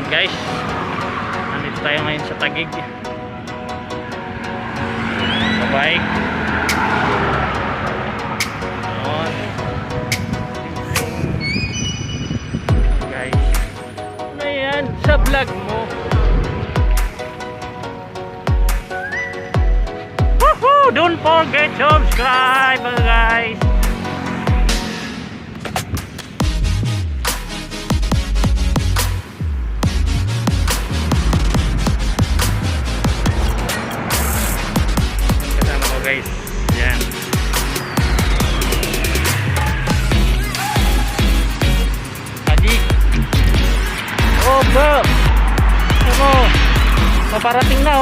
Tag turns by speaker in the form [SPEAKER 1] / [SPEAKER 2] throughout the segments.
[SPEAKER 1] Guys, nandito tayo ngayon sa Taguig. Bye-bye. Ayan. Guys, ano yan sa vlog mo? Woohoo! Don't forget to subscribe, guys. Guys, yan. Taguig. Oh bro, ano, paparating na.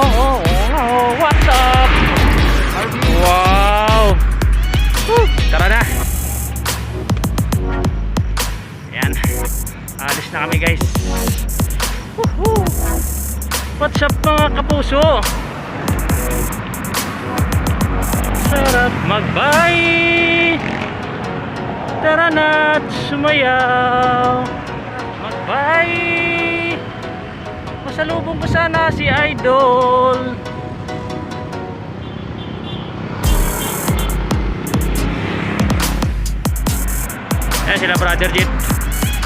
[SPEAKER 1] What's up? Wow. Tara na. Yan, alis na kami guys. What's up mga kapuso? Sarap magbay. Tara na't sumayaw. Magbay. Masalubong ko sana si Idol. Ayan sila Brother Jit,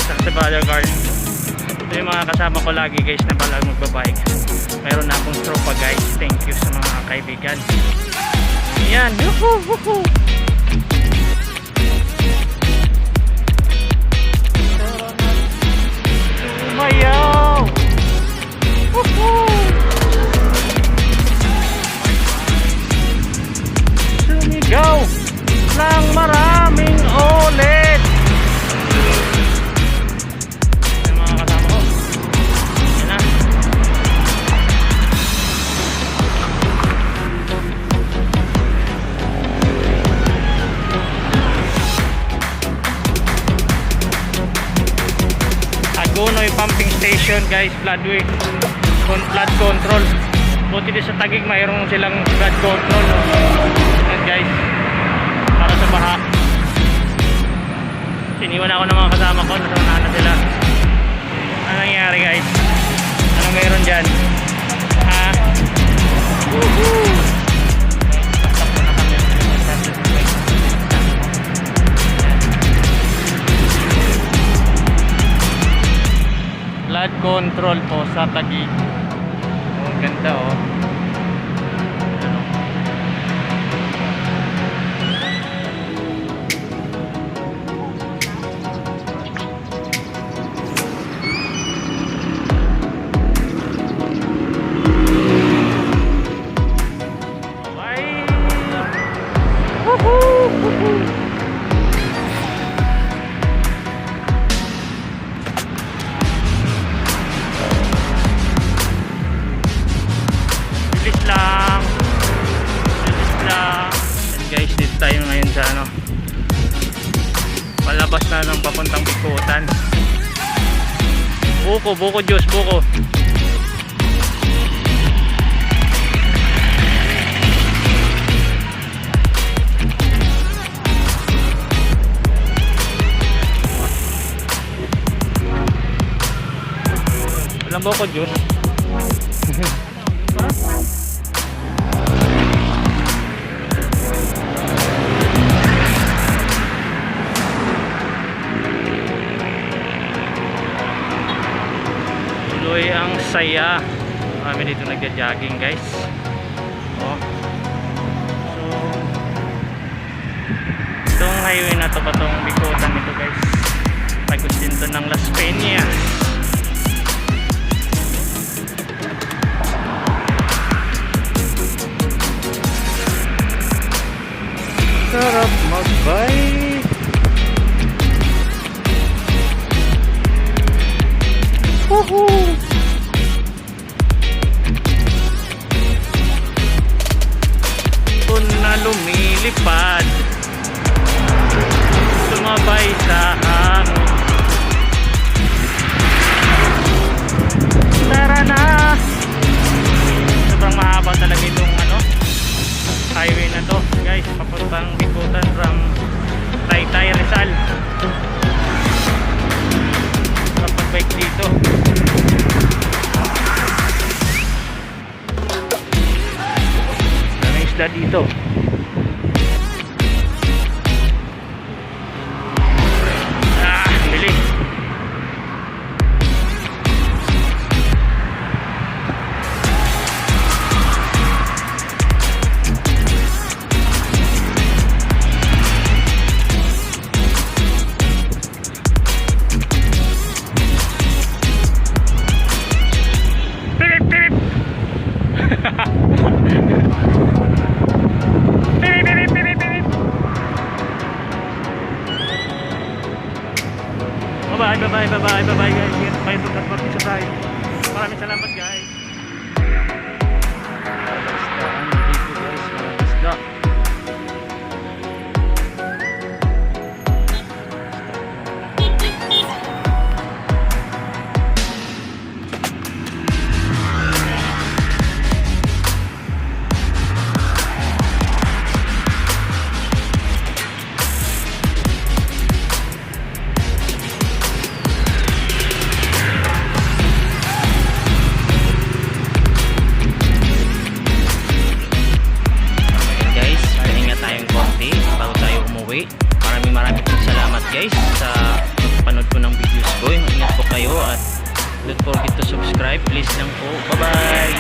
[SPEAKER 1] saka si Brother Carl. Ito yung mga kasama ko lagi guys na palag magbabike. Meron na akong tropa guys. Thank you sa mga kaibigan. Yan, yuhu. Sumayaw. Sumigaw ng maraming ulit. Yan mga kasama ko. Yan na. Agonoy pumping station guys, floodway, flood control. Buti din sa Taguig mayroon silang flood control. Yan guys, para sa baha. Siniwan ako ng mga kasama ko, nasamahan na sila. Ano nangyari guys? Anong mayroon dyan? Ha? Woohoo! Flood control po sa Taguig. Oh, ganda oh. Ano? Bye. Woohoo! Guys, dito tayo ngayon sa ano, palabas na ng papuntang Bikutan. Buko juice, buko. Walang buko juice. Ang saya. Marami dito nagja-jogging guys. Oh. So itong highway na to, patong Bikutan nito guys, pagod din to ng Las Peñas. Sarap magbay. Woohoo! Na lumilipad, sumabay sa hangin. isda dito. Bilis. Pipip, pipip. Pipip, pipip, pipip, pipip. Bye-bye guys. Ingat po kayo pagkat sa tayo. Maraming salamat guys. Isdaan dito guys, mga isda. Maraming salamat guys sa panood po ng videos ko. Ingat po kayo at don't forget to subscribe please lang po. Bye bye.